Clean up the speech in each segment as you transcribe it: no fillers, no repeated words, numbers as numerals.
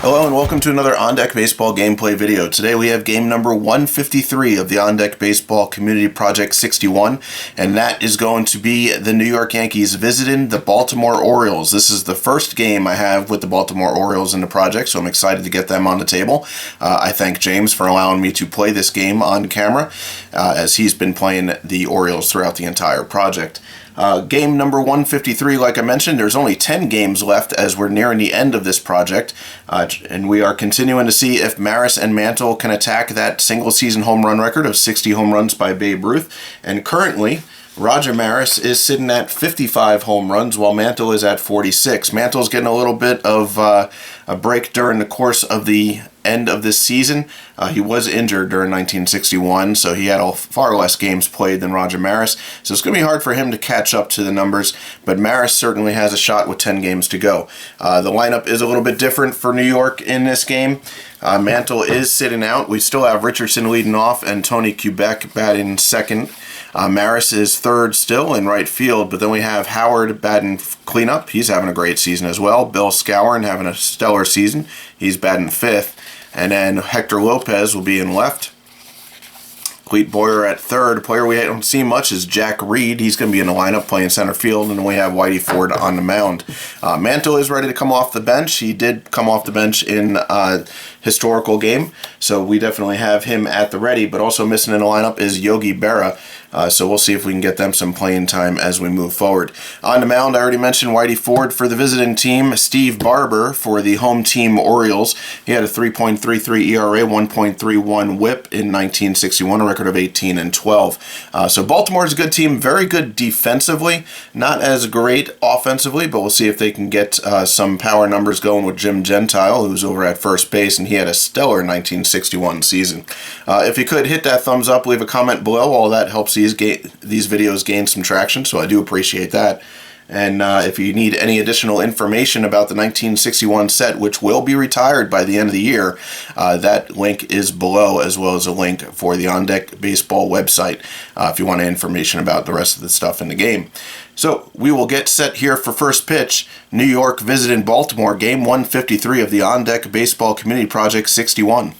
Hello and welcome to another On Deck Baseball gameplay video. Today we have game number 153 of the On Deck Baseball Community Project 61, and that is going to be the New York Yankees visiting the Baltimore Orioles. This is the first game I have with the Baltimore Orioles in the project, so I'm excited to get them on the table. I thank James for allowing me to play this game on camera, as he's been playing the Orioles throughout the entire project. Game number 153, like I mentioned, there's only 10 games left as we're nearing the end of this project, and we are continuing to see if Maris and Mantle can attack that single-season home run record of 60 home runs by Babe Ruth, and currently Roger Maris is sitting at 55 home runs while Mantle is at 46. Mantle's getting a little bit of a break during the course of the end of this season. He was injured during 1961, so he had far less games played than Roger Maris, so it's going to be hard for him to catch up to the numbers, but Maris certainly has a shot with 10 games to go. The lineup is a little bit different for New York in this game. Mantle is sitting out. We still have Richardson leading off and Tony Quebec batting second. Maris is third still in right field, but then we have Howard batting cleanup. He's having a great season as well. Bill Skowron having a stellar season. He's batting fifth. And then Hector Lopez will be in left. Clete Boyer at third. A player we don't see much is Jack Reed. He's going to be in the lineup playing center field, and then we have Whitey Ford on the mound. Mantle is ready to come off the bench. He did come off the bench in historical game, so we definitely have him at the ready, but also missing in the lineup is Yogi Berra, so we'll see if we can get them some playing time as we move forward. On the mound, I already mentioned Whitey Ford for the visiting team, Steve Barber for the home team Orioles. He had a 3.33 ERA, 1.31 WHIP in 1961, a record of 18-12. So Baltimore's a good team, very good defensively, not as great offensively, but we'll see if they can get some power numbers going with Jim Gentile, who's over at first base, and he had a stellar 1961 season. If you could hit that thumbs up, leave a comment below. All that helps these videos gain some traction, so I do appreciate that. And if you need any additional information about the 1961 set, which will be retired by the end of the year, that link is below, as well as a link for the On Deck Baseball website if you want information about the rest of the stuff in the game. So we will get set here for first pitch. New York visiting Baltimore, game 153 of the On Deck Baseball Community Project 61.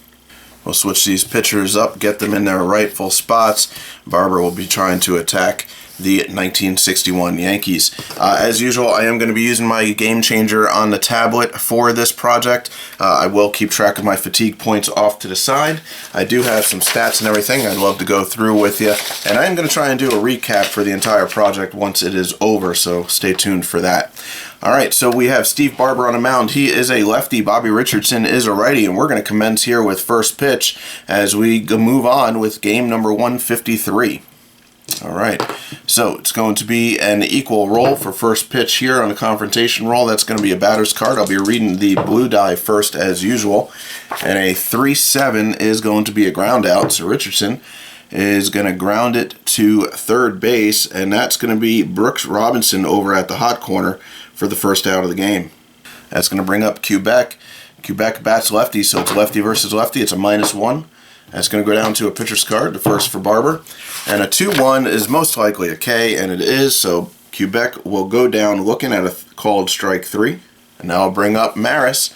We'll switch these pitchers up, get them in their rightful spots. Barber will be trying to attack the 1961 Yankees. As usual, I am going to be using my Game Changer on the tablet for this project. I will keep track of my fatigue points off to the side. I do have some stats and everything I'd love to go through with you, and I am going to try and do a recap for the entire project once it is over, so stay tuned for that. Alright, so we have Steve Barber on the mound. He is a lefty. Bobby Richardson is a righty, and we're going to commence here with first pitch as we move on with game number 153. Alright, so it's going to be an equal roll for first pitch here on the confrontation roll. That's going to be a batter's card. I'll be reading the blue die first as usual. And a 3-7 is going to be a ground out. So Richardson is going to ground it to third base, and that's going to be Brooks Robinson over at the hot corner for the first out of the game. That's going to bring up Quebec. Quebec bats lefty, so it's lefty versus lefty. It's a -1. That's going to go down to a pitcher's card, the first for Barber. And a 2-1 is most likely a K, and it is, so Quebec will go down looking at a called strike 3. And now I'll bring up Maris.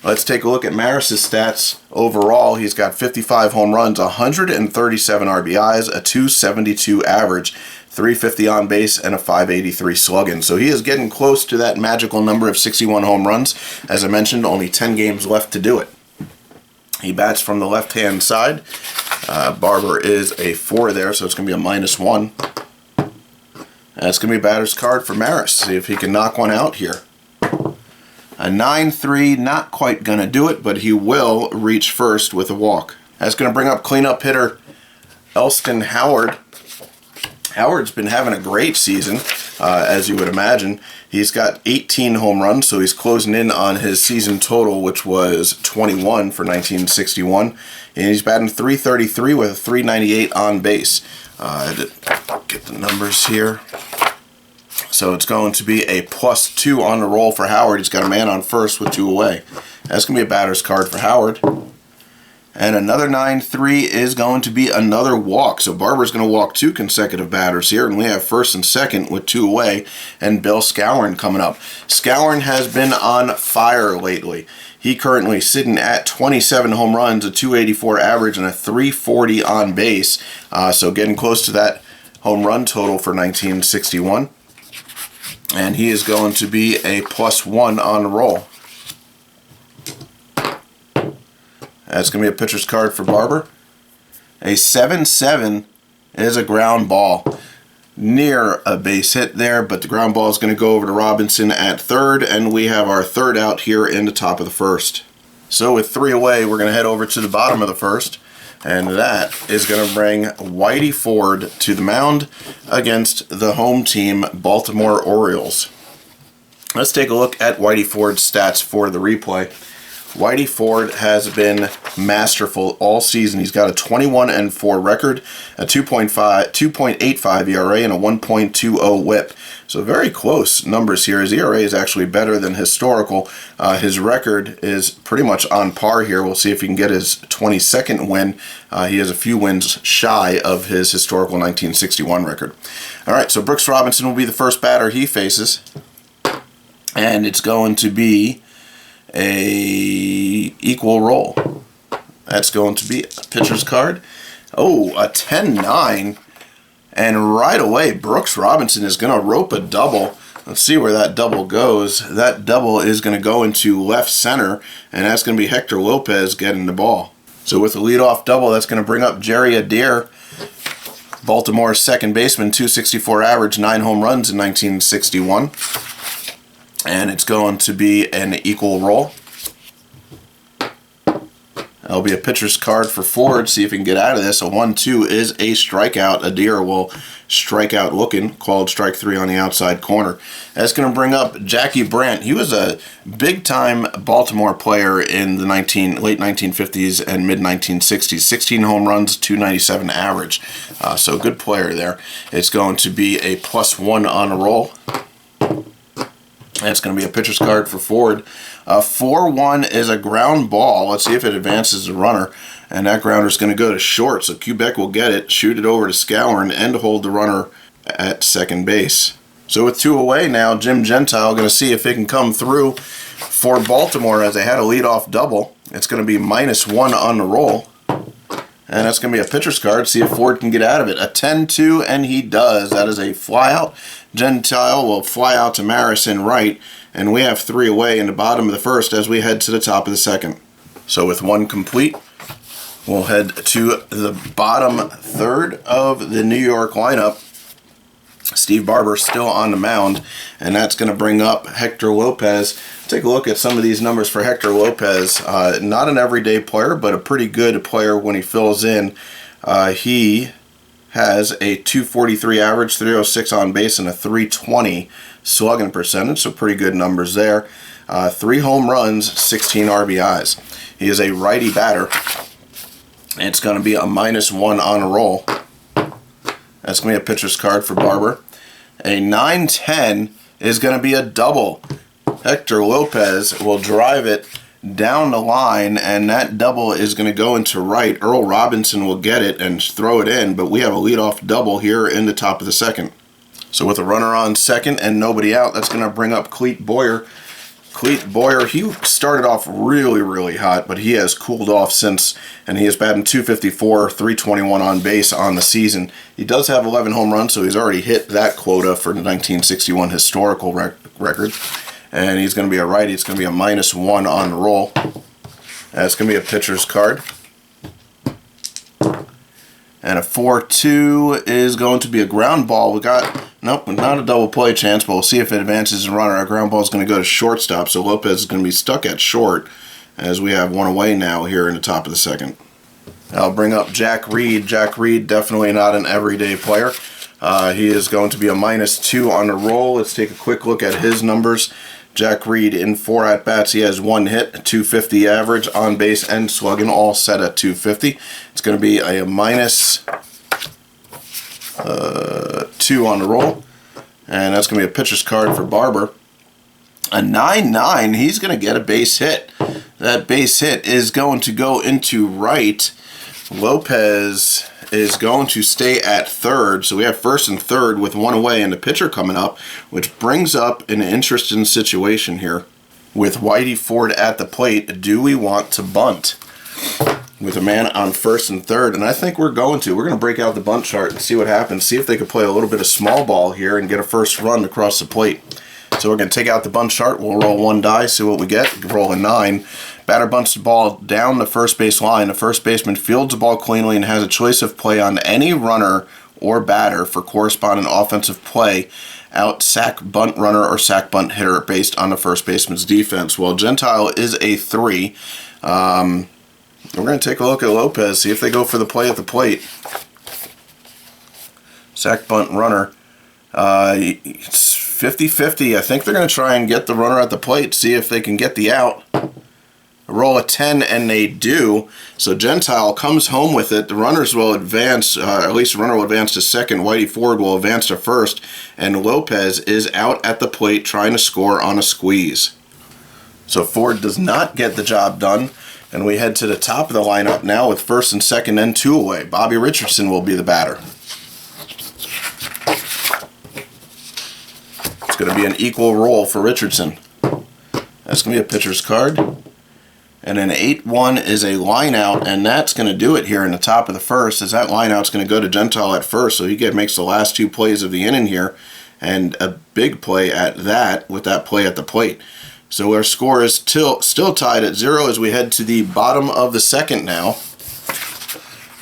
Let's take a look at Maris's stats. Overall, he's got 55 home runs, 137 RBIs, a 272 average, 350 on base, and a 583 slugging. So he is getting close to that magical number of 61 home runs. As I mentioned, only 10 games left to do it. He bats from the left-hand side. Barber is a 4 there, so it's going to be a -1. That's going to be a batter's card for Maris. See if he can knock one out here. A 9-3, not quite going to do it, but he will reach first with a walk. That's going to bring up cleanup hitter Elston Howard. Howard's been having a great season, as you would imagine. He's got 18 home runs, so he's closing in on his season total, which was 21 for 1961. And he's batting .333 with a .398 on base. Get the numbers here. So it's going to be a +2 on the roll for Howard. He's got a man on first with 2 away. That's going to be a batter's card for Howard. And another 9-3 is going to be another walk. So Barber's going to walk 2 consecutive batters here, and we have first and second with 2 away, and Bill Skowron coming up. Skowron has been on fire lately. He currently sitting at 27 home runs, a 284 average, and a 340 on base. So getting close to that home run total for 1961. And he is going to be a +1 on the roll. That's going to be a pitcher's card for Barber. A 7-7 is a ground ball. Near a base hit there, but the ground ball is going to go over to Robinson at third, and we have our third out here in the top of the first. So with 3 away, we're going to head over to the bottom of the first, and that is going to bring Whitey Ford to the mound against the home team, Baltimore Orioles. Let's take a look at Whitey Ford's stats for the replay. Whitey Ford has been masterful all season. He's got a 21-4 record, a 2.85 ERA, and a 1.20 WHIP. So very close numbers here. His ERA is actually better than historical. His record is pretty much on par here. We'll see if he can get his 22nd win. He has a few wins shy of his historical 1961 record. All right, so Brooks Robinson will be the first batter he faces, and it's going to be a equal roll. That's going to be a pitcher's card. Oh, a 10-9. And right away, Brooks Robinson is going to rope a double. Let's see where that double goes. That double is going to go into left center, and that's going to be Hector Lopez getting the ball. So with a leadoff double, that's going to bring up Jerry Adair, Baltimore's second baseman, 264 average, 9 home runs in 1961. And it's going to be an equal roll. That'll be a pitcher's card for Ford. See if he can get out of this. A 1-2 is a strikeout. Adair will strike out looking. Called strike 3 on the outside corner. That's going to bring up Jackie Brandt. He was a big-time Baltimore player in the late 1950s and mid-1960s. 16 home runs, 297 average. So good player there. It's going to be a +1 on the roll. That's going to be a pitcher's card for Ford. 4-1 is a ground ball. Let's see if it advances the runner. And that grounder is going to go to short. So Quebec will get it, shoot it over to Skowron, and hold the runner at second base. So with 2 away now, Jim Gentile going to see if it can come through for Baltimore as they had a leadoff double. It's going to be -1 on the roll. And that's going to be a pitcher's card. See if Ford can get out of it. A 10-2, and he does. That is a flyout. Gentile will fly out to Maris in right, and we have 3 away in the bottom of the first as we head to the top of the second. So with 1 complete, we'll head to the bottom third of the New York lineup. Steve Barber still on the mound, and that's going to bring up Hector Lopez. Take a look at some of these numbers for Hector Lopez. Not an everyday player, but a pretty good player when he fills in. He has a 243 average, 306 on base, and a 320 slugging percentage, so pretty good numbers there. 3 home runs, 16 RBIs. He is a righty batter, and it's going to be a -1 on a roll. That's going to be a pitcher's card for Barber. A 9-10 is going to be a double. Hector Lopez will drive it down the line, and that double is going to go into right. Earl Robinson will get it and throw it in, but we have a leadoff double here in the top of the second. So with a runner on second and nobody out, that's going to bring up Clete Boyer. Clete Boyer, he started off really hot, but he has cooled off since, and he is batting .254, 321 on base on the season. He does have 11 home runs, so he's already hit that quota for the 1961 historical record. And he's going to be a righty. It's going to be a -1 on the roll. That's going to be a pitcher's card. And a 4-2 is going to be a ground ball. We got, nope, not a double play chance, but we'll see if it advances and runner. Our ground ball is going to go to shortstop, so Lopez is going to be stuck at short as we have 1 away now here in the top of the second. I'll bring up Jack Reed. Jack Reed, definitely not an everyday player. He is going to be a -2 on the roll. Let's take a quick look at his numbers. Jack Reed in 4 at-bats, he has 1 hit, a 250 average, on base and slugging, all set at 250. It's going to be a -2 on the roll. And that's going to be a pitcher's card for Barber. A 9-9, he's going to get a base hit. That base hit is going to go into right. Lopez is going to stay at third. So we have first and third with one away and the pitcher coming up, which brings up an interesting situation here. With Whitey Ford at the plate, do we want to bunt? With a man on first and third, and I think we're going to. We're going to break out the bunt chart and see what happens. See if they could play a little bit of small ball here and get a first run across the plate. So we're going to take out the bunt chart. We'll roll one die, see what we get. Roll a 9. Batter bunts the ball down the first base line. The first baseman fields the ball cleanly and has a choice of play on any runner or batter for corresponding offensive play, out, sack, bunt runner, or sack, bunt hitter based on the first baseman's defense. Well, Gentile is a 3. We're going to take a look at Lopez, see if they go for the play at the plate. Sack, bunt, runner. It's 50-50. I think they're going to try and get the runner at the plate, see if they can get the out. Roll a 10, and they do. So Gentile comes home with it. The runners will advance, at least the runner will advance to second. Whitey Ford will advance to first. And Lopez is out at the plate trying to score on a squeeze. So Ford does not get the job done. And we head to the top of the lineup now with first and second and 2 away. Bobby Richardson will be the batter. It's going to be an equal roll for Richardson. That's going to be a pitcher's card. And an 8-1 is a line out, and that's going to do it here in the top of the first, as that line out's going to go to Gentile at first, so he makes the last 2 plays of the inning here, and a big play at that with that play at the plate. So our score is still tied at 0 as we head to the bottom of the second now,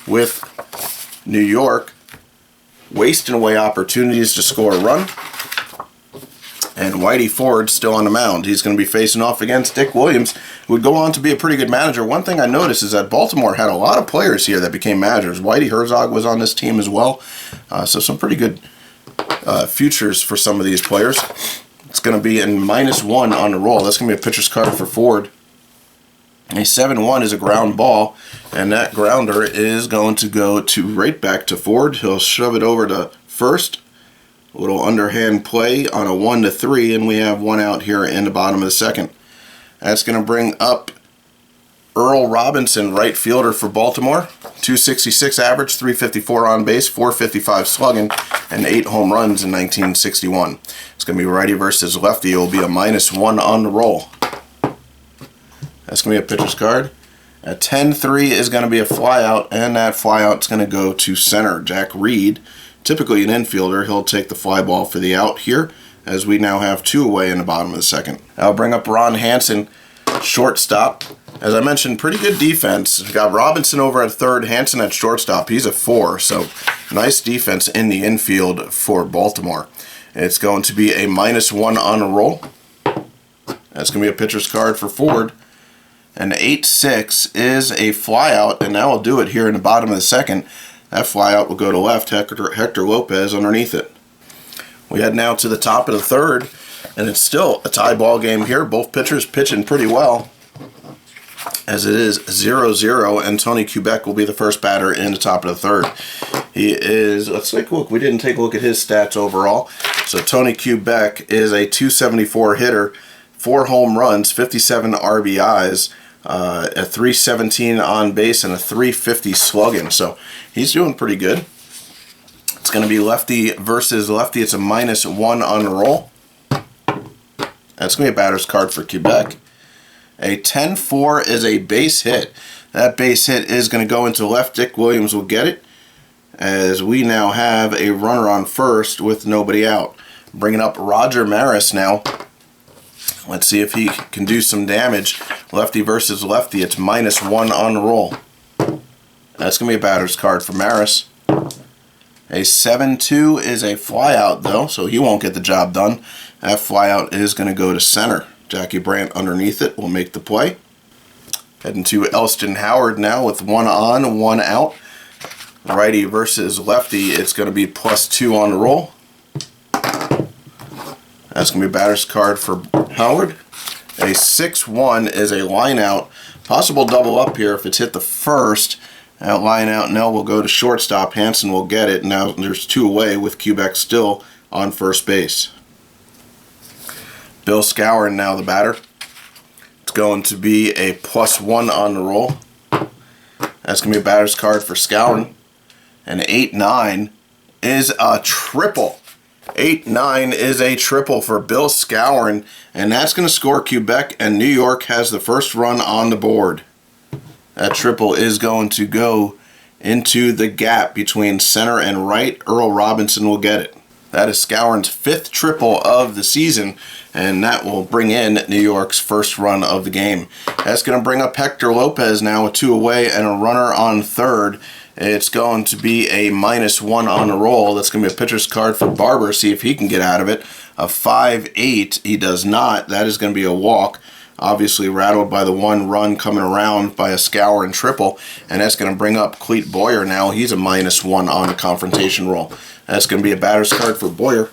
with New York wasting away opportunities to score a run. And Whitey Ford still on the mound. He's going to be facing off against Dick Williams, who would go on to be a pretty good manager. One thing I noticed is that Baltimore had a lot of players here that became managers. Whitey Herzog was on this team as well. So some pretty good futures for some of these players. It's going to be in -1 on the roll. That's going to be a pitcher's card for Ford. A 7-1 is a ground ball, and that grounder is going to go right back to Ford. He'll shove it over to first. A little underhand play on a 1-3, and we have 1 out here in the bottom of the second. That's going to bring up Earl Robinson, right fielder for Baltimore. 266 average, 354 on base, 455 slugging, and 8 home runs in 1961. It's going to be righty versus lefty. It will be a -1 on the roll. That's going to be a pitcher's card. A 10-3 is going to be a flyout, and that flyout is going to go to center. Jack Reed, typically an infielder, he'll take the fly ball for the out here, as we now have 2 away in the bottom of the second. I'll bring up Ron Hansen, shortstop. As I mentioned, pretty good defense. We've got Robinson over at third, Hansen at shortstop. He's a 4, so nice defense in the infield for Baltimore. It's going to be a -1 on a roll. That's going to be a pitcher's card for Ford. An 8-6 is a flyout, and that will do it here in the bottom of the second. That flyout will go to left, Hector Lopez underneath it. We head now to the top of the third, and it's still a tie ball game here. Both pitchers pitching pretty well, as it is 0-0, and Tony Kubek will be the first batter in the top of the third. He is, let's take a look. We didn't take a look at his stats overall. So Tony Kubek is a 274 hitter, 4 home runs, 57 RBIs, a 317 on base, and a 350 slugging. So he's doing pretty good. It's going to be lefty versus lefty. It's a -1 on the roll. That's going to be a batter's card for Quebec. A 10-4 is a base hit. That base hit is going to go into left. Dick Williams will get it, as we now have a runner on first with nobody out. Bringing up Roger Maris now. Let's see if he can do some damage. Lefty versus lefty. It's -1 on the roll. That's going to be a batter's card for Maris. A 7-2 is a flyout, though, so he won't get the job done. That flyout is going to go to center. Jackie Brandt underneath it will make the play. Heading to Elston Howard now with 1 on, 1 out. Righty versus lefty. It's going to be +2 on the roll. That's going to be a batter's card for Howard. A 6-1 is a line out. Possible double up here if it's hit the first. That line out now will go to shortstop. Hansen will get it. Now there's 2 away with Quebec still on first base. Bill Skowron now the batter. It's going to be a +1 on the roll. That's going to be a batter's card for Scourin. And 8-9 is a triple. 8-9 is a triple for Bill Scourin, and that's going to score Quebec, and New York has the first run on the board. That triple is going to go into the gap between center and right. Earl Robinson will get it. That is Scourin's 5th triple of the season, and that will bring in New York's first run of the game. That's going to bring up Hector Lopez now with 2 away and a runner on third. It's going to be a -1 on the roll. That's going to be a pitcher's card for Barber. See if he can get out of it. A 5-8. He does not. That is going to be a walk. Obviously rattled by the 1 run coming around by a Scourin triple. And that's going to bring up Clete Boyer now. He's a -1 on the confrontation roll. That's going to be a batter's card for Boyer.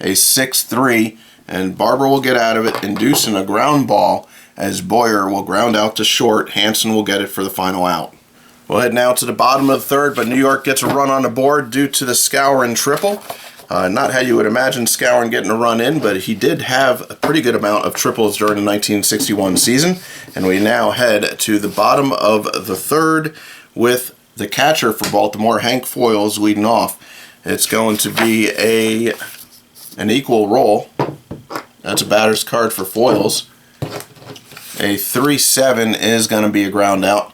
A 6-3. And Barber will get out of it, inducing a ground ball as Boyer will ground out to short. Hansen will get it for the final out. We'll head now to the bottom of the third, but New York gets a run on the board due to the Scourin triple. Not how you would imagine Scourin getting a run in, but he did have a pretty good amount of triples during the 1961 season. And we now head to the bottom of the third with the catcher for Baltimore, Hank Foyles, leading off. It's going to be an equal roll. That's a batter's card for Foyles. A 3-7 is going to be a ground out.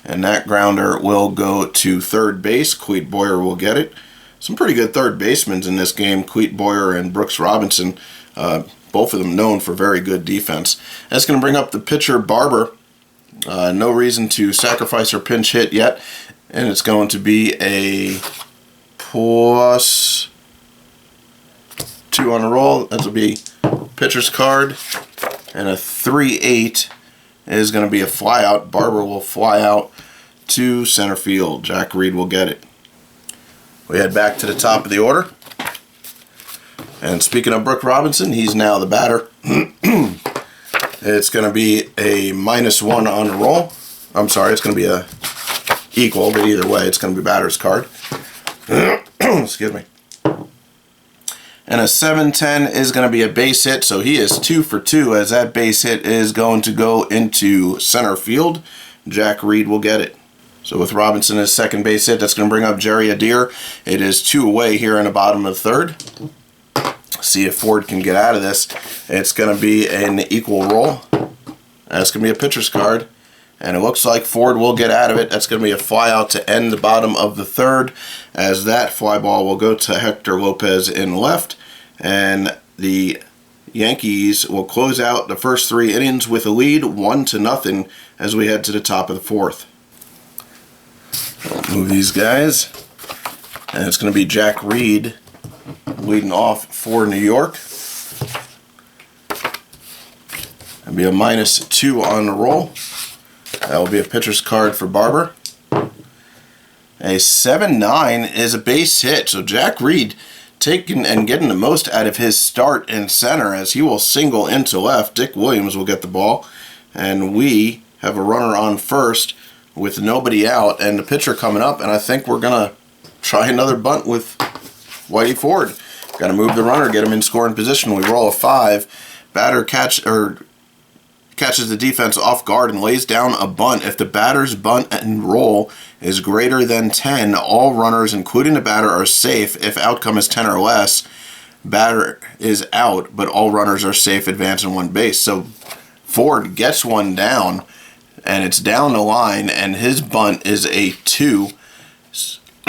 And that grounder will go to third base. Clete Boyer will get it. Some pretty good third basemen in this game. Clete Boyer and Brooks Robinson. Both of them known for very good defense. That's going to bring up the pitcher Barber. No reason to sacrifice or pinch hit yet. And it's going to be a +2 on the roll. That will be pitcher's card. And a 3-8 is going to be a fly out. Barber will fly out to center field. Jack Reed will get it. We head back to the top of the order. And speaking of Brooks Robinson, he's now the batter. It's going to be a -1 on the roll. I'm sorry, it's going to be a equal, but either way, it's going to be batter's card. Excuse me. And a 7-10 is going to be a base hit, so he is 2 for 2 as that base hit is going to go into center field. Jack Reed will get it. So with Robinson as second base hit, that's going to bring up Jerry Adair. It is 2 away here in the bottom of the third. See if Ford can get out of this. It's going to be an equal roll. That's going to be a pitcher's card. And it looks like Ford will get out of it. That's going to be a fly out to end the bottom of the third, as that fly ball will go to Hector Lopez in left. And the Yankees will close out the first 3 innings with a lead, 1-0, as we head to the top of the fourth. I'll move these guys. And it's going to be Jack Reed leading off for New York. It'll be a -2 on the roll. That will be a pitcher's card for Barber. A 7-9 is a base hit. So Jack Reed taking and getting the most out of his start in center as he will single into left. Dick Williams will get the ball. And we have a runner on first with nobody out and the pitcher coming up. And I think we're going to try another bunt with Whitey Ford. Got to move the runner, get him in scoring position. We roll a 5. Batter catches the defense off guard and lays down a bunt. If the batter's bunt and roll is greater than 10, all runners, including the batter, are safe. If outcome is 10 or less, batter is out, but all runners are safe, advancing 1 base. So Ford gets one down, and it's down the line, and his bunt is a 2.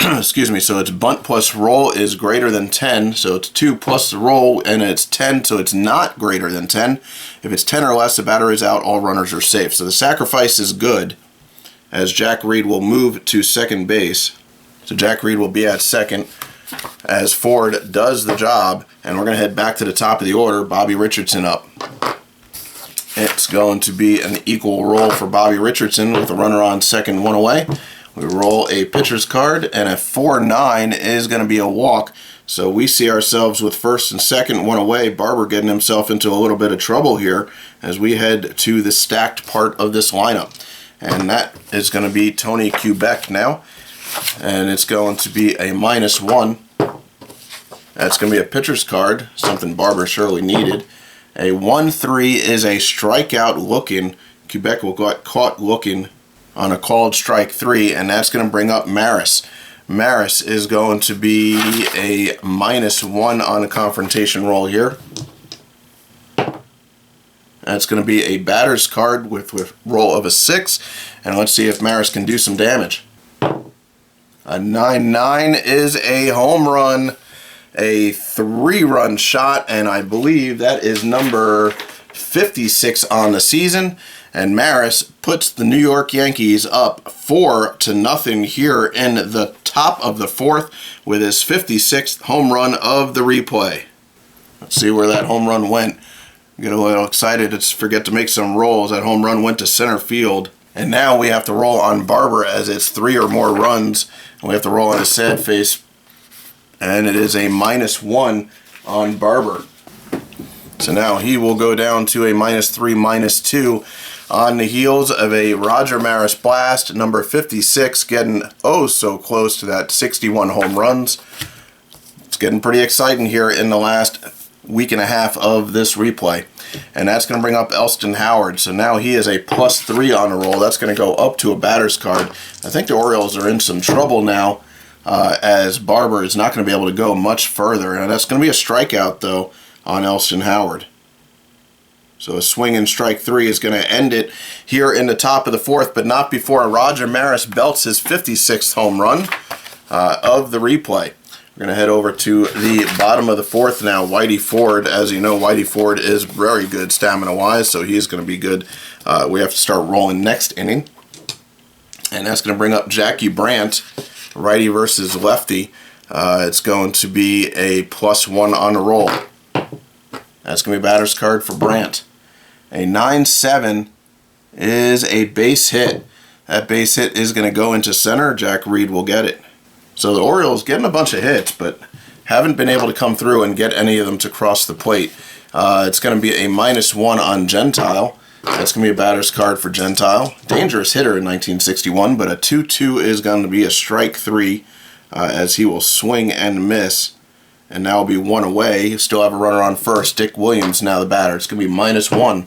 Excuse me, so it's bunt plus roll is greater than 10, so it's 2 plus the roll, and it's 10, so it's not greater than 10. If it's 10 or less, the batter is out, all runners are safe. So the sacrifice is good, as Jack Reed will move to second base. So Jack Reed will be at second as Ford does the job, and we're going to head back to the top of the order. Bobby Richardson up. It's going to be an equal roll for Bobby Richardson with a runner on second, 1 away. We roll a pitcher's card, and a 4-9 is going to be a walk. So we see ourselves with first and second, 1 away. Barber getting himself into a little bit of trouble here as we head to the stacked part of this lineup. And that is going to be Tony Quebec now. And it's going to be a -1. That's going to be a pitcher's card, something Barber surely needed. A 1-3 is a strikeout looking. Quebec will get caught looking on a called strike 3, and that's going to bring up Maris. Maris is going to be a -1 on the confrontation roll here. That's going to be a batter's card with roll of a 6, and let's see if Maris can do some damage. A 9-9 is a home run, a 3-run shot, and I believe that is number 56 on the season. And Maris puts the New York Yankees up 4-0 here in the top of the 4th with his 56th home run of the replay. Let's see where that home run went. Get a little excited. Let's forget to make some rolls. That home run went to center field. And now we have to roll on Barber as it's 3 or more runs. And we have to roll on a sad face. And it is a -1 on Barber. So now he will go down to a -3, -2 on the heels of a Roger Maris blast, number 56, getting oh so close to that 61 home runs. It's getting pretty exciting here in the last week and a half of this replay. And that's going to bring up Elston Howard. So now he is a +3 on the roll. That's going to go up to a batter's card. I think the Orioles are in some trouble now, as Barber is not going to be able to go much further. And that's going to be a strikeout, though, on Elston Howard. So a swing and strike 3 is going to end it here in the top of the 4th, but not before Roger Maris belts his 56th home run of the replay. We're going to head over to the bottom of the 4th now. Whitey Ford, as you know, Whitey Ford is very good stamina-wise, so he's going to be good. We have to start rolling next inning. And that's going to bring up Jackie Brandt, righty versus lefty. It's going to be a +1 on the roll. That's going to be a batter's card for Brandt. A 9-7 is a base hit. That base hit is going to go into center. Jack Reed will get it. So the Orioles getting a bunch of hits, but haven't been able to come through and get any of them to cross the plate. It's going to be a -1 on Gentile. That's going to be a batter's card for Gentile. Dangerous hitter in 1961, but a 2-2 is going to be a strike 3 as he will swing and miss. And now will be 1 away. Still have a runner on first. Dick Williams now the batter. It's going to be -1.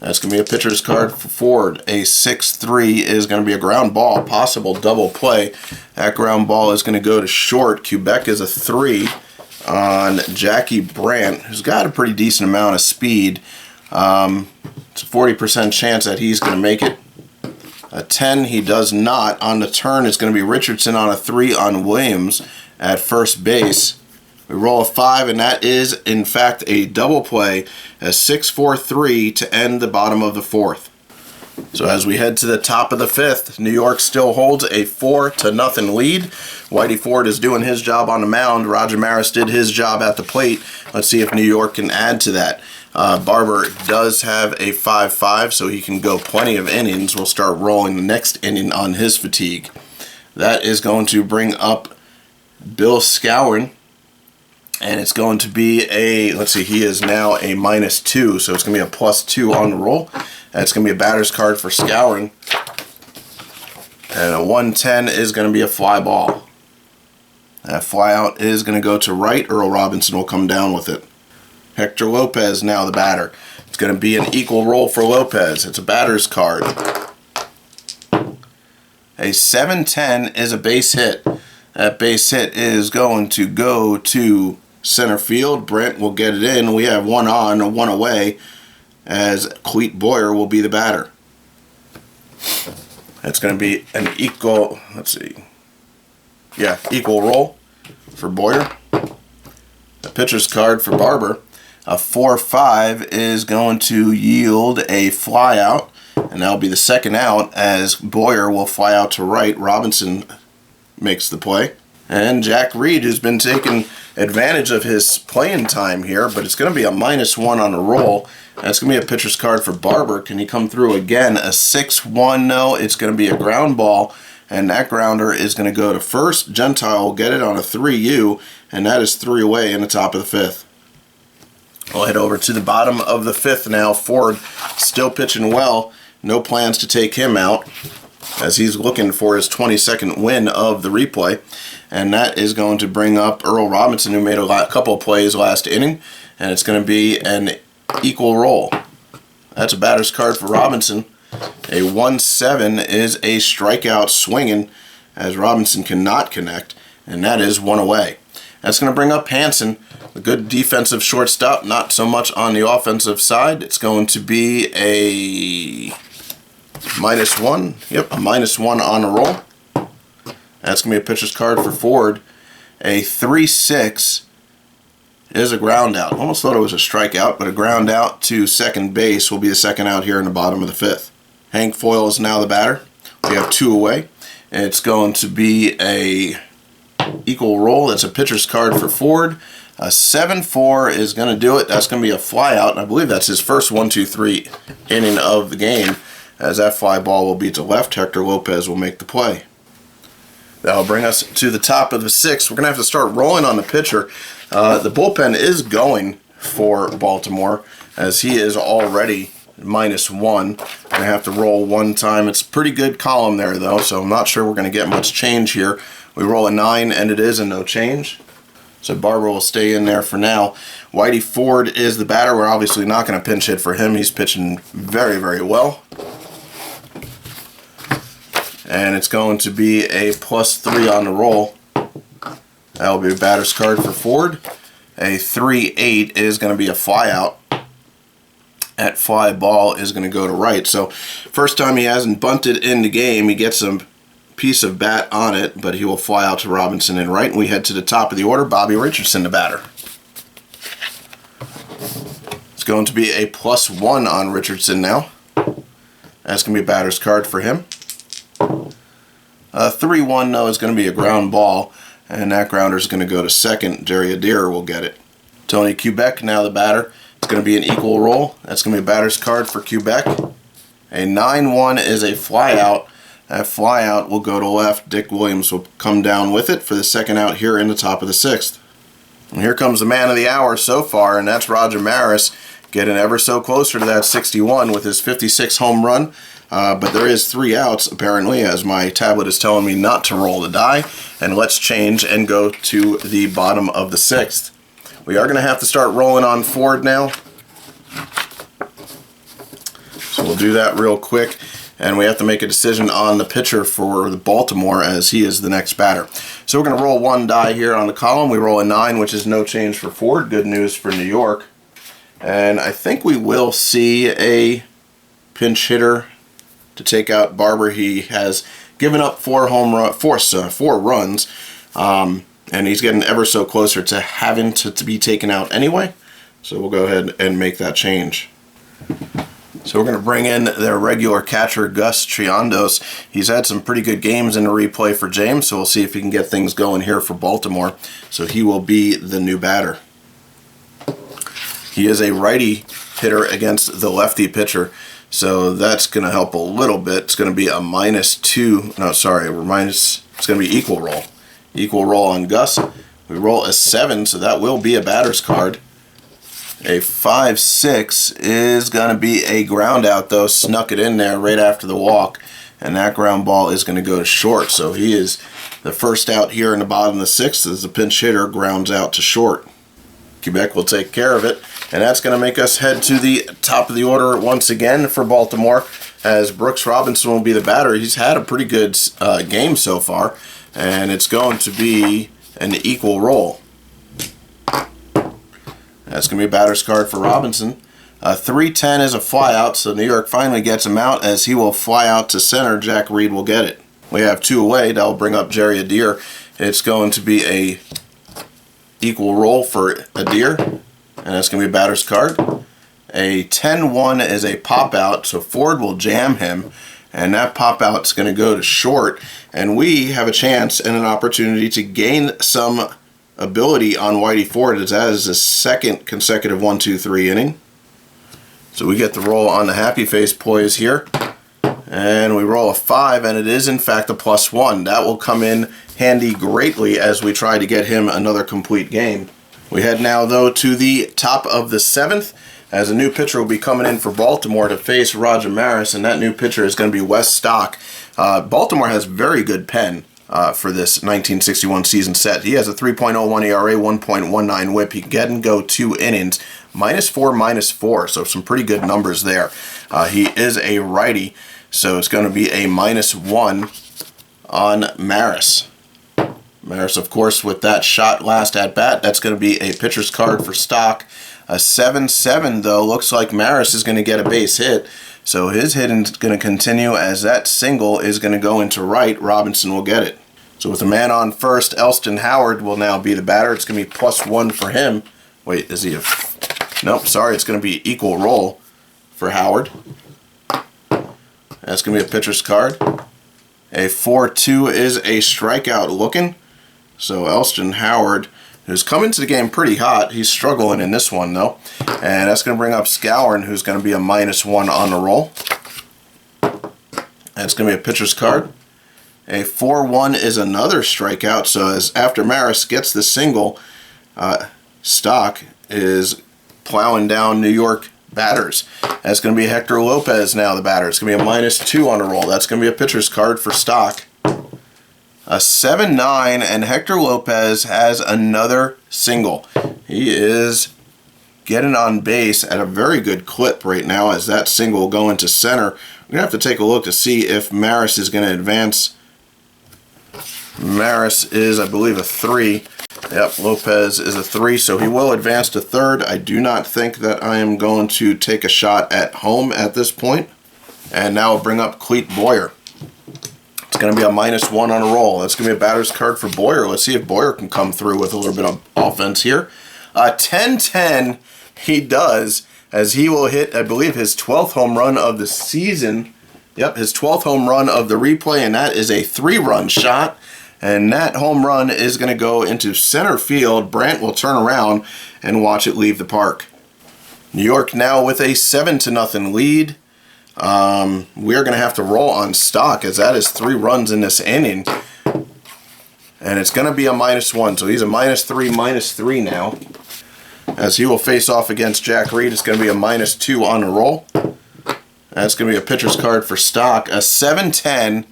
That's going to be a pitcher's card for Ford. A 6-3 is going to be a ground ball, possible double play. That ground ball is going to go to short. Quebec is a 3 on Jackie Brandt, who's got a pretty decent amount of speed. It's a 40% chance that he's going to make it. A 10, he does not. On the turn, it's going to be Richardson on a 3 on Williams at first base. We roll a 5, and that is, in fact, a double play, a 6-4-3 to end the bottom of the 4th. So as we head to the top of the 5th, New York still holds a 4-0 lead. Whitey Ford is doing his job on the mound. Roger Maris did his job at the plate. Let's see if New York can add to that. Barber does have a 5-5, so he can go plenty of innings. We'll start rolling the next inning on his fatigue. That is going to bring up Bill Skowron. And it's going to be a, let's see, he is now a -2, so it's going to be a +2 on the roll. That's going to be a batter's card for Skowron. And a 110 is going to be a fly ball. That fly out is going to go to right. Earl Robinson will come down with it. Hector Lopez now the batter. It's going to be an equal roll for Lopez. It's a batter's card. A 7-10 is a base hit. That base hit is going to go to center field. Brent will get it in. We have 1 on, 1 away, as Cleet Boyer will be the batter. It's going to be an equal, let's see, yeah, equal roll for Boyer. The pitcher's card for Barber. A 4-5 is going to yield a fly out, and that'll be the second out as Boyer will fly out to right. Robinson makes the play. And Jack Reed, who's been taking advantage of his playing time here, but it's going to be a -1 on the roll. That's going to be a pitcher's card for Barber. Can he come through again? A 6-1, no. It's going to be a ground ball, and that grounder is going to go to first. Gentile will get it on a 3-U, and that is 3 away in the top of the 5th. We'll head over to the bottom of the 5th now. Ford still pitching well. No plans to take him out, as he's looking for his 22nd win of the replay. And that is going to bring up Earl Robinson, who made a couple of plays last inning. And it's going to be an equal roll. That's a batter's card for Robinson. A 1-7 is a strikeout swinging, as Robinson cannot connect, and that is one away. That's going to bring up Hansen, a good defensive shortstop, not so much on the offensive side. It's going to be a -1. Yep, a -1 on the roll. That's going to be a pitcher's card for Ford. A 3-6 is a ground out. Almost thought it was a strikeout, but a ground out to second base will be the second out here in the bottom of the fifth. Hank Foyle is now the batter. We have 2 away. It's going to be a equal roll. That's a pitcher's card for Ford. A 7-4 is going to do it. That's going to be a fly out, and I believe that's his first 1-2-3 inning of the game, as that fly ball will be to left. Hector Lopez will make the play. That'll bring us to the top of the 6th. We're going to have to start rolling on the pitcher. The bullpen is going for Baltimore, as he is already -1. We're going to have to roll 1 time. It's a pretty good column there, though, so I'm not sure we're going to get much change here. We roll a 9, and it is a no change. So Barber will stay in there for now. Whitey Ford is the batter. We're obviously not going to pinch hit for him. He's pitching very, very well. And it's going to be a +3 on the roll. That'll be a batter's card for Ford. A 3-8 is going to be a fly out. That fly ball is going to go to right. So first time he hasn't bunted in the game, he gets a piece of bat on it, but he will fly out to Robinson in right. And we head to the top of the order. Bobby Richardson, the batter. It's going to be a +1 on Richardson now. That's going to be a batter's card for him. 3-1, though, is going to be a ground ball, and that grounder is going to go to second. Jerry Adair will get it. Tony Quebec, now the batter. It's going to be an equal roll. That's going to be a batter's card for Quebec. A 9-1 is a fly out. That fly out will go to left. Dick Williams will come down with it for the second out here in the top of the 6th. And here comes the man of the hour so far, and that's Roger Maris, getting ever so closer to that 61 with his 56 home run. But there is 3 outs, apparently, as my tablet is telling me not to roll the die. And let's change and go to the bottom of the 6th. We are going to have to start rolling on Ford now. So we'll do that real quick. And we have to make a decision on the pitcher for the Baltimore, as he is the next batter. So we're going to roll 1 die here on the column. We roll a 9, which is no change for Ford. Good news for New York. And I think we will see a pinch hitter to take out Barber. He has given up 4 runs, and he's getting ever so closer to having to be taken out anyway. So we'll go ahead and make that change. So we're going to bring in their regular catcher, Gus Triandos. He's had some pretty good games in the replay for James, so we'll see if he can get things going here for Baltimore. So he will be the new batter. He is a righty hitter against the lefty pitcher, so that's going to help a little bit. It's going to be a -2. No, sorry, it's going to be equal roll. Equal roll on Gus. We roll a 7, so that will be a batter's card. A 5-6 is going to be a ground out, though. Snuck it in there right after the walk, and that ground ball is going to go to short. So he is the first out here in the bottom of the 6th as the pinch hitter grounds out to short. Quebec will take care of it, and that's going to make us head to the top of the order once again for Baltimore, as Brooks Robinson will be the batter. He's had a pretty good game so far, and it's going to be an equal roll. That's going to be a batter's card for Robinson. 3-10 is a fly out, so New York finally gets him out, as he will fly out to center. Jack Reed will get it. We have 2 away. That will bring up Jerry Adair. It's going to be a equal roll for Adair, and that's going to be a batter's card. A 10-1 is a pop out, so Ford will jam him, and that pop out is going to go to short, and we have a chance and an opportunity to gain some ability on Whitey Ford, as that is his 2nd consecutive 1-2-3 inning. So we get the roll on the happy face boys here, and we roll a 5, and it is in fact a +1. That will come in handy greatly as we try to get him another complete game. We head now, though, to the top of the 7th, as a new pitcher will be coming in for Baltimore to face Roger Maris, and that new pitcher is going to be Wes Stock. Baltimore has very good pen. for this 1961 season set. He has a 3.01 ERA, 1.19 whip. He can go 2 innings, -4, -4, so some pretty good numbers there. He is a righty, so it's going to be a -1 on Maris. Maris, of course, with that shot last at bat, that's going to be a pitcher's card for stock. A 7-7, though, looks like Maris is going to get a base hit. So his hitting is going to continue as that single is going to go into right. Robinson will get it. So with a man on first, Elston Howard will now be the batter. It's going to be +1 for him. Wait, is he a... Nope, sorry, it's going to be equal roll for Howard. That's going to be a pitcher's card. A 4-2 is a strikeout looking. So Elston Howard, who's come into the game pretty hot. He's struggling in this one, though. And that's going to bring up Scourin, who's going to be a -1 on the roll. That's going to be a pitcher's card. A 4-1 is another strikeout. So as after Maris gets the single, Stock is plowing down New York batters. That's going to be Hector Lopez now, the batter. It's going to be a -2 on the roll. That's going to be a pitcher's card for Stock. A 7-9, and Hector Lopez has another single. He is getting on base at a very good clip right now as that single will go into center. We're going to have to take a look to see if Maris is going to advance. Maris is, I believe, a 3. Yep, Lopez is a 3, so he will advance to third. I do not think that I am going to take a shot at home at this point. And now we'll bring up Cleet Boyer. It's going to be a -1 on a roll. That's going to be a batter's card for Boyer. Let's see if Boyer can come through with a little bit of offense here. 10-10, he does, as he will hit, I believe, his 12th home run of the season. Yep, his 12th home run of the replay, and that is a 3-run shot. And that home run is going to go into center field. Brandt will turn around and watch it leave the park. New York now with a 7-0 lead. We're going to have to roll on Stock as that is 3 runs in this inning. And it's going to be a -1. So he's a -3, -3 now. As he will face off against Jack Reed, it's going to be a -2 on the roll. That's going to be a pitcher's card for Stock. A 7-10,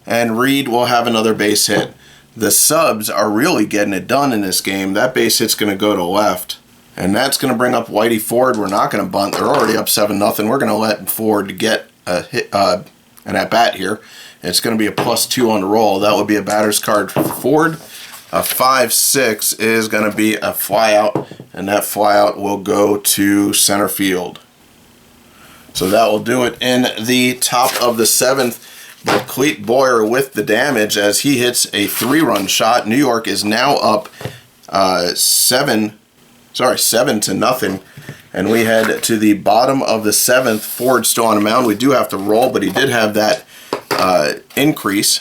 and Reed will have another base hit. The subs are really getting it done in this game. That base hit's going to go to left. And that's going to bring up Whitey Ford. We're not going to bunt. They're already up 7-0. We're going to let Ford get a hit, an at-bat here. It's going to be a +2 on the roll. That would be a batter's card for Ford. A 5-6 is going to be a flyout, and that flyout will go to center field. So that will do it in the top of the 7th. But Cleet Boyer with the damage as he hits a 3-run shot. New York is now up 7-0. And we head to the bottom of the 7th. Ford still on the mound. We do have to roll, but he did have that increase.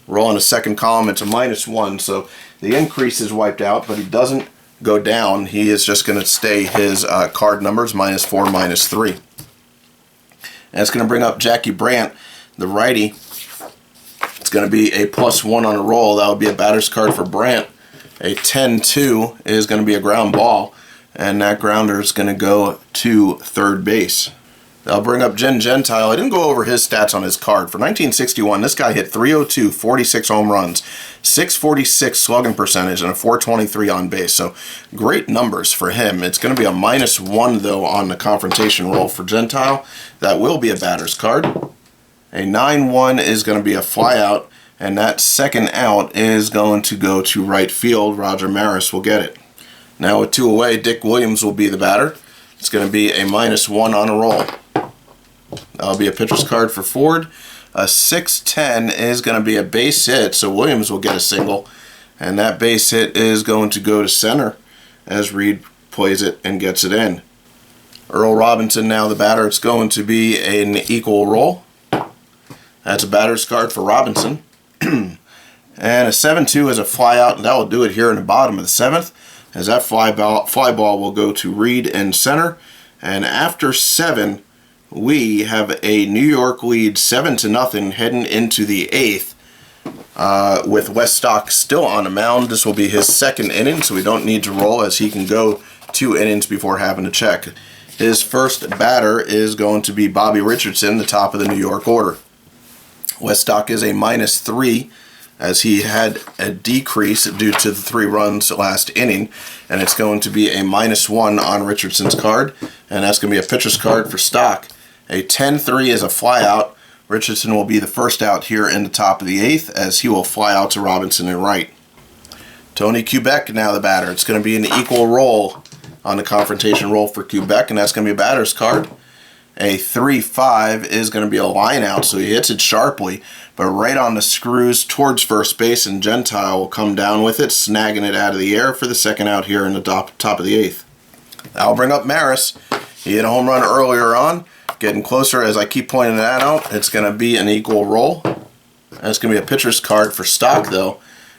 Roll in the second column, it's a -1. So the increase is wiped out, but he doesn't go down. He is just going to stay his card numbers, -4, -3. And it's going to bring up Jackie Brandt, the righty. It's going to be a +1 on a roll. That would be a batter's card for Brandt. A 10-2 is going to be a ground ball, and that grounder is going to go to third base. I'll bring up Jen Gentile. I didn't go over his stats on his card. For 1961, this guy hit .302, 46 home runs, .646 slugging percentage, and a .423 on base. So great numbers for him. It's going to be a -1, though, on the confrontation roll for Gentile. That will be a batter's card. A 9-1 is going to be a flyout, and that second out is going to go to right field. Roger Maris will get it. Now with 2 away, Dick Williams will be the batter. It's going to be a -1 on a roll. That'll be a pitcher's card for Ford. A 6-10 is going to be a base hit, so Williams will get a single. And that base hit is going to go to center as Reed plays it and gets it in. Earl Robinson now the batter. It's going to be an equal roll. That's a batter's card for Robinson. And a 7-2 is a flyout, and that will do it here in the bottom of the 7th. As that fly ball will go to Reed in center. And after 7, we have a New York lead 7-0 heading into the 8th with Wes Stock still on the mound. This will be his second inning, so we don't need to roll as he can go 2 innings before having to check. His first batter is going to be Bobby Richardson, the top of the New York order. Wes Stock is a -3 as he had a decrease due to the 3 runs last inning, and it's going to be a -1 on Richardson's card, and that's going to be a pitcher's card for Stock. A 10-3 is a flyout. Richardson will be the first out here in the top of the 8th, as he will fly out to Robinson in right. Tony Quebec now the batter. It's going to be an equal roll on the confrontation roll for Quebec, and that's going to be a batter's card. A 3-5 is going to be a line out, so he hits it sharply, but right on the screws towards first base, and Gentile will come down with it, snagging it out of the air for the second out here in the top of the 8th. I'll bring up Maris. He hit a home run earlier on, getting closer as I keep pointing that out. It's going to be an equal roll. That's going to be a pitcher's card for Stock, though,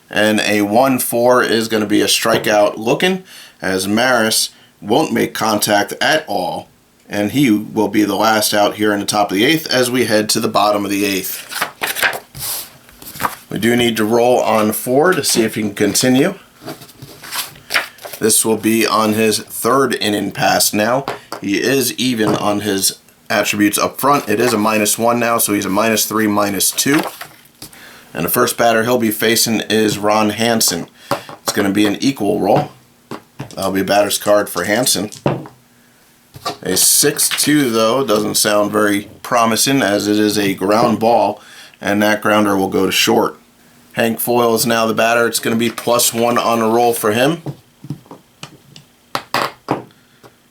and a 1-4 is going to be a strikeout looking, as Maris won't make contact at all, and he will be the last out here in the top of the 8th as we head to the bottom of the 8th. We do need to roll on Ford to see if he can continue. This will be on his 3rd inning pass now. He is even on his attributes up front. It is a -1 now, so he's a -3, -2. And the first batter he'll be facing is Ron Hansen. It's going to be an equal roll. That'll be a batter's card for Hansen. A 6-2, though, doesn't sound very promising, as it is a ground ball, and that grounder will go to short. Hank Foyle is now the batter. It's going to be +1 on the roll for him.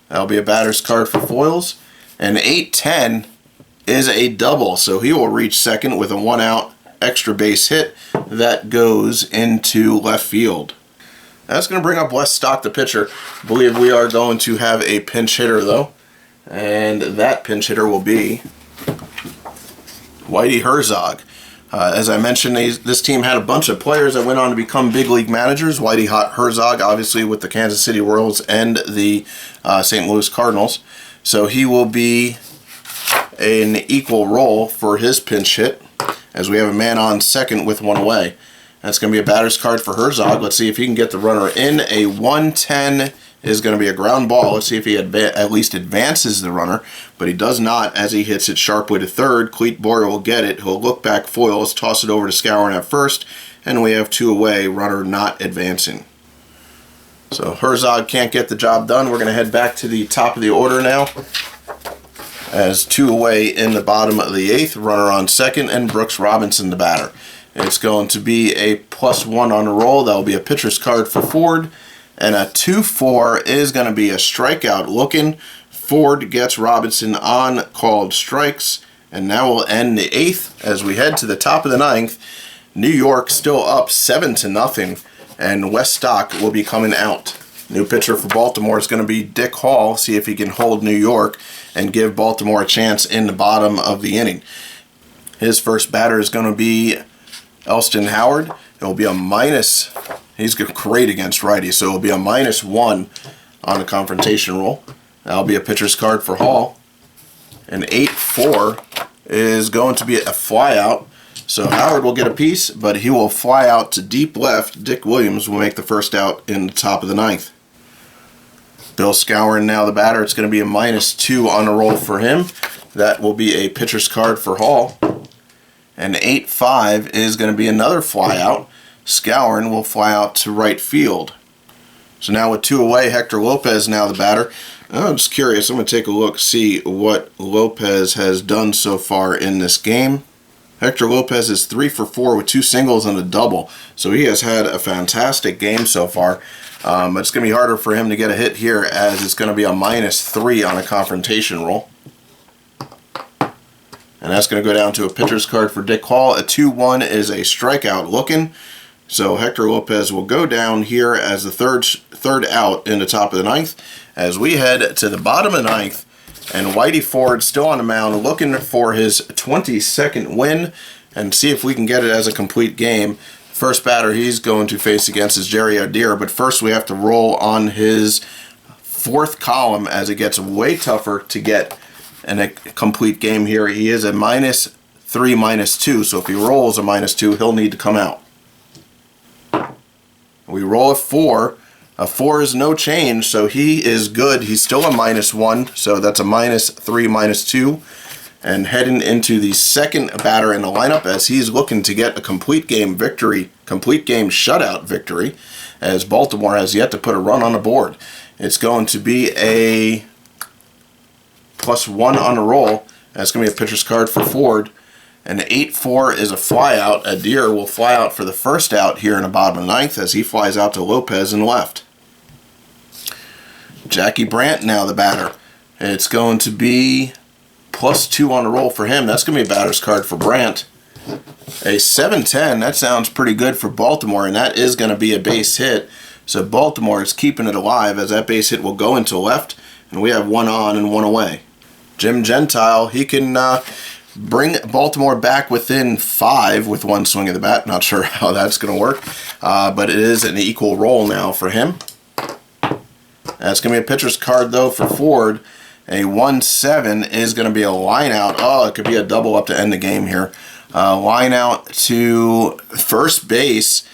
That'll be a batter's card for Foyles. And 8-10 is a double, so he will reach second with a 1-out extra base hit that goes into left field. That's going to bring up Wes Stock, the pitcher. I believe we are going to have a pinch hitter, though. And that pinch hitter will be Whitey Herzog. As I mentioned, this team had a bunch of players that went on to become big league managers. Whitey Herzog, obviously, with the Kansas City Royals and the St. Louis Cardinals. So he will be an equal role for his pinch hit, as we have a man on second with 1 away. That's going to be a batter's card for Herzog. Let's see if he can get the runner in. A 1-10 is going to be a ground ball. Let's see if he at least advances the runner, but he does not, as he hits it sharply to third. Cleet Boyer will get it. He'll look back Foyles, toss it over to Skowron at first, and we have 2 away, runner not advancing. So Herzog can't get the job done. We're going to head back to the top of the order now, as 2 away in the bottom of the 8th, runner on second, and Brooks Robinson the batter. It's going to be a +1 on the roll. That will be a pitcher's card for Ford. And a 2-4 is going to be a strikeout looking. Ford gets Robinson on called strikes. And now we'll end the 8th as we head to the top of the 9th. New York still up 7-0. And Wes Stock will be coming out. New pitcher for Baltimore is going to be Dick Hall. See if he can hold New York and give Baltimore a chance in the bottom of the inning. His first batter is going to be Elston Howard. It will be a minus. He's great against righties, so it will be a -1 on the confrontation roll. That'll be a pitcher's card for Hall. An 8-4 is going to be a flyout. So Howard will get a piece, but he will fly out to deep left. Dick Williams will make the first out in the top of the 9th. Bill Skowron now the batter. It's going to be a -2 on the roll for him. That will be a pitcher's card for Hall. And 8-5 is going to be another flyout. Skowron will fly out to right field. So now with 2 away, Hector Lopez now the batter. I'm just curious. I'm going to take a look, see what Lopez has done so far in this game. Hector Lopez is 3 for 4 with 2 singles and a double. So he has had a fantastic game so far. It's going to be harder for him to get a hit here, as it's going to be a -3 on a confrontation roll. And that's going to go down to a pitcher's card for Dick Hall. A 2-1 is a strikeout looking. So Hector Lopez will go down here as the third out in the top of the 9th. As we head to the bottom of the 9th, and Whitey Ford still on the mound looking for his 22nd win, and see if we can get it as a complete game. First batter he's going to face against is Jerry Adair, but first we have to roll on his 4th column, as it gets way tougher to get a complete game here. He is a -3, -2, so if he rolls a -2, he'll need to come out. We roll a 4. A 4 is no change, so he is good. He's still a -1, so that's a -3, -2. and heading into the second batter in the lineup as he's looking to get a complete game victory, complete game shutout victory, as Baltimore has yet to put a run on the board. It's going to be a +1 on the roll. That's going to be a pitcher's card for Ford. An 8-4 is a flyout. Adair will fly out for the first out here in the bottom of the ninth as he flies out to Lopez in left. Jackie Brandt now the batter. It's going to be +2 on the roll for him. That's going to be a batter's card for Brandt. A 7-10, that sounds pretty good for Baltimore, and that is going to be a base hit. So Baltimore is keeping it alive as that base hit will go into left, and we have 1 on and 1 away. Jim Gentile, he can bring Baltimore back within 5 with 1 swing of the bat. Not sure how that's going to work, but it is an equal roll now for him. That's going to be a pitcher's card, though, for Ford. A 1-7 is going to be a line out. Oh, it could be a double up to end the game here. Line out to first base,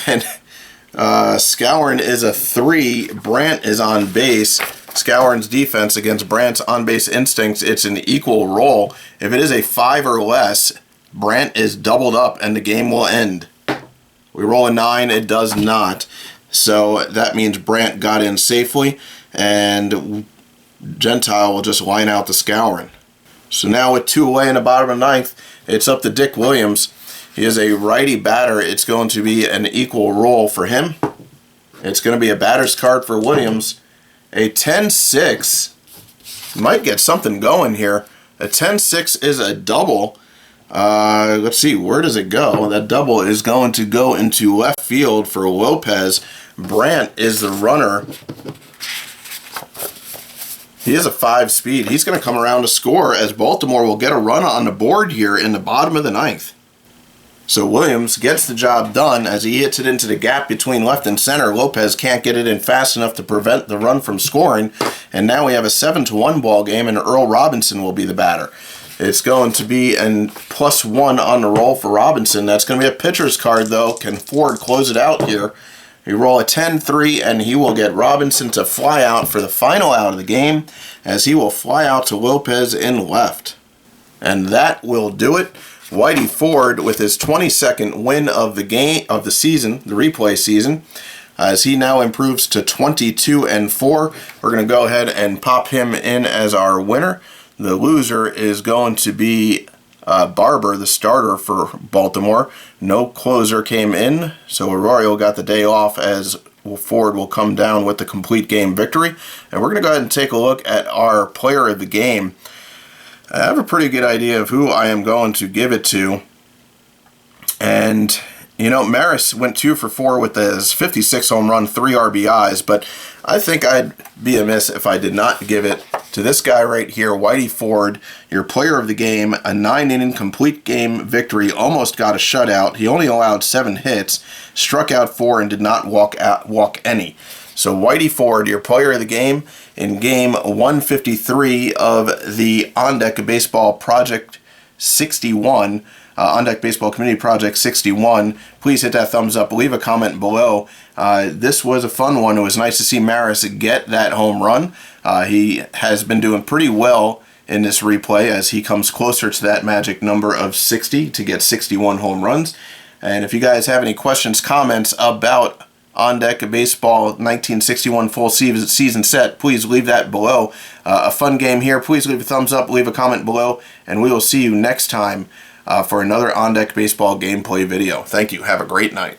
and Skowron is a 3. Brandt is on base. Skowron's defense against Brandt's on-base instincts, it's an equal roll. If it is a 5 or less, Brandt is doubled up and the game will end. We roll a 9, it does not. So that means Brandt got in safely, and Gentile will just line out the Skowron. So now with 2 away in the bottom of the ninth, it's up to Dick Williams. He is a righty batter. It's going to be an equal roll for him. It's going to be a batter's card for Williams. A 10-6 might get something going here. A 10-6 is a double. Let's see, where does it go? That double is going to go into left field for Lopez. Brandt is the runner. He is a 5 speed. He's going to come around to score as Baltimore will get a run on the board here in the bottom of the ninth. So Williams gets the job done as he hits it into the gap between left and center. Lopez can't get it in fast enough to prevent the run from scoring. And now we have a 7-1 ball game, and Earl Robinson will be the batter. It's going to be a +1 on the roll for Robinson. That's going to be a pitcher's card, though. Can Ford close it out here? We roll a 10-3, and he will get Robinson to fly out for the final out of the game as he will fly out to Lopez in left. And that will do it. Whitey Ford with his 22nd win of the game of the season, the replay season, as he now improves to 22-4. We're going to go ahead and pop him in as our winner. The loser is going to be Barber, the starter for Baltimore. No closer came in, so Arroyo got the day off as Ford will come down with the complete game victory. And we're going to go ahead and take a look at our player of the game. I have a pretty good idea of who I am going to give it to. And, you know, Maris went 2 for 4 with his 56 home run, 3 RBIs, but I think I'd be amiss if I did not give it to this guy right here, Whitey Ford, your player of the game, a 9-inning complete game victory, almost got a shutout. He only allowed 7 hits, struck out 4, and did not walk any. So Whitey Ford, your player of the game in game 153 of the On Deck Baseball Project 61, On Deck Baseball Community Project 61. Please hit that thumbs up. Leave a comment below. This was a fun one. It was nice to see Maris get that home run. He has been doing pretty well in this replay as he comes closer to that magic number of 60 to get 61 home runs. And if you guys have any questions, comments about On Deck Baseball 1961 full season set, please leave that below. A fun game here. Please leave a thumbs up, leave a comment below, and we will see you next time for another On Deck Baseball gameplay video. Thank you. Have a great night.